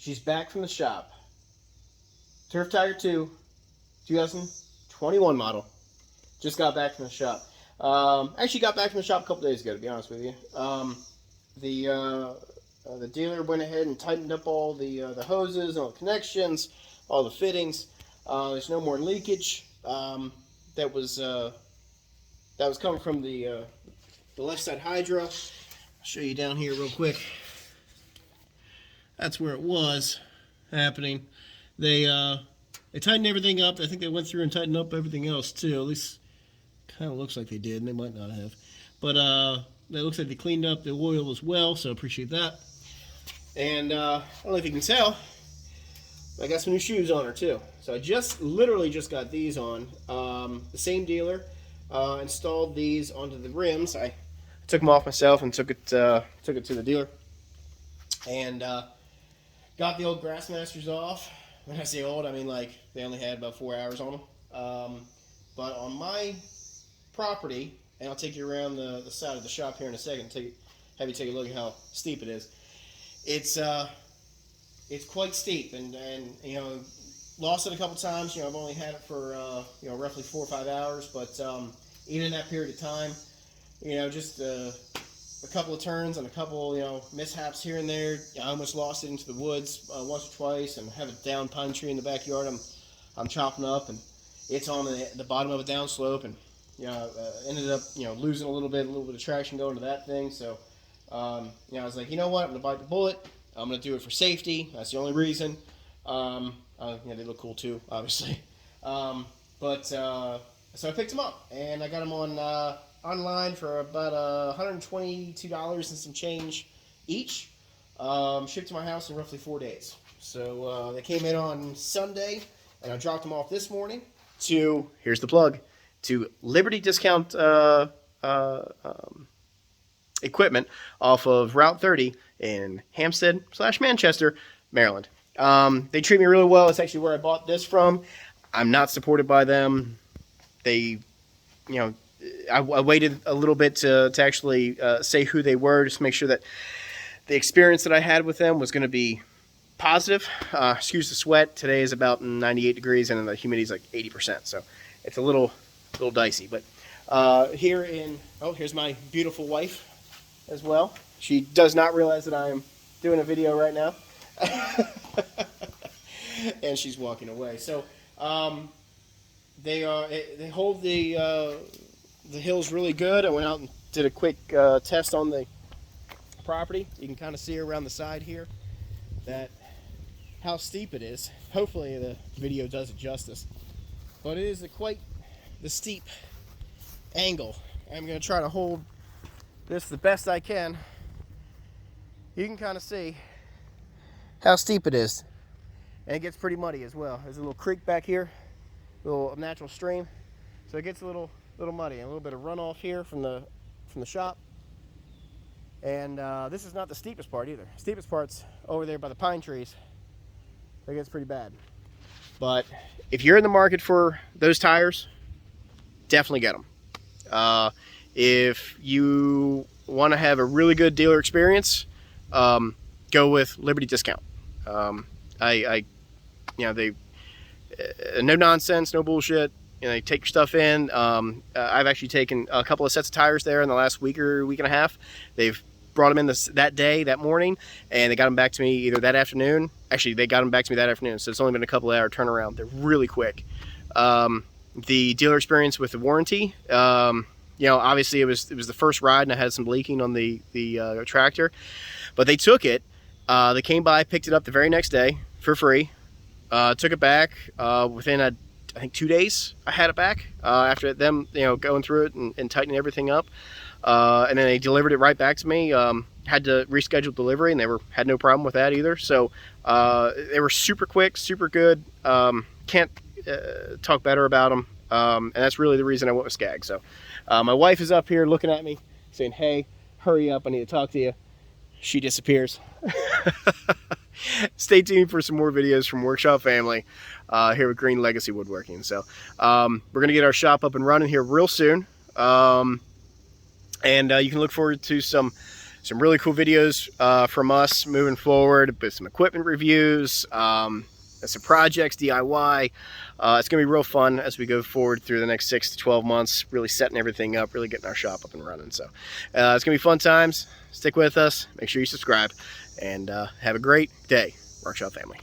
She's back from the shop. Turf Tiger 2, 2021 model. Just got back from the shop. Actually got back from the shop a couple days ago, to be honest with you. The dealer went ahead and tightened up all the hoses, all the connections, all the fittings. There's no more leakage. That was coming from the left side hydro. I'll show you down here real quick. That's where it was happening. They tightened everything up. I think they went through and tightened up everything else too. At least kind of looks like they did, and they might not have. But it looks like they cleaned up the oil as well, so I appreciate that. And I don't know if you can tell, I got some new shoes on her too. So I literally just got these on. The same dealer installed these onto the rims. I took them off myself and took it to the dealer. And got the old Grassmasters off. When I say old, I mean like they only had about 4 hours on them. But on my property, and I'll take you around the side of the shop here in a second, have you take a look at how steep it is. It's quite steep, and you know, lost it a couple times. You know, I've only had it for you know, roughly 4 or 5 hours, but even in that period of time, you know, just a couple of turns and a couple, you know, mishaps here and there. I almost lost it into the woods once or twice, and have a down pine tree in the backyard. I'm chopping up, and it's on the bottom of a downslope, and you know, ended up, you know, losing a little bit of traction going to that thing. So you know, I was like, you know what, I'm gonna bite the bullet. I'm gonna do it for safety. That's the only reason. You know, they look cool too, obviously. So I picked them up, and I got them on online for about $122 and some change each. Shipped to my house in roughly 4 days. So they came in on Sunday, and I dropped them off this morning to, here's the plug, to Liberty Discount Equipment off of Route 30 in Hampstead/Manchester, Maryland. They treat me really well. It's actually where I bought this from. I'm not supported by them. They, you know, I waited a little bit to actually say who they were, just to make sure that the experience that I had with them was going to be positive. Excuse the sweat. Today is about 98 degrees, and the humidity is like 80%, so it's a little dicey. But here's my beautiful wife as well. She does not realize that I am doing a video right now. And she's walking away. So they hold the hills really good. I went out and did a quick test on the property. You can kind of see around the side here that how steep it is. Hopefully the video does it justice, but it is quite the steep angle. I'm going to try to hold this the best I can. You can kind of see how steep it is, and it gets pretty muddy as well. There's a little creek back here, a little natural stream, so it gets a little muddy, and a little bit of runoff here from the shop. And this is not the steepest part either. The steepest part's over there by the pine trees. It gets pretty bad. But if you're in the market for those tires, definitely get them. If you want to have a really good dealer experience, go with Liberty Discount. You know, they no nonsense, no bullshit. You know, they take your stuff in. I've actually taken a couple of sets of tires there in the last week and a half. They've brought them in that morning, and they got them back to me either that afternoon. Actually, they got them back to me that afternoon, so it's only been a couple of hour turnaround. They're really quick. The dealer experience with the warranty, you know, obviously it was the first ride, and I had some leaking on the tractor, but they took it. They came by, picked it up the very next day for free. Took it back within I think 2 days. I had it back after them, you know, going through it and tightening everything up, and then they delivered it right back to me. Had to reschedule delivery, and they had no problem with that either. So they were super quick, super good. Can't talk better about them, and that's really the reason I went with SCAG. So my wife is up here looking at me saying, hey, hurry up, I need to talk to you. She disappears. Stay tuned for some more videos from Workshop Family here with Green Legacy Woodworking. So we're going to get our shop up and running here real soon, and you can look forward to some some really cool videos from us moving forward, with some equipment reviews, some projects, DIY. It's going to be real fun as we go forward through the next 6 to 12 months, really setting everything up, really getting our shop up and running. So it's going to be fun times. Stick with us. Make sure you subscribe, and have a great day, Workshop family.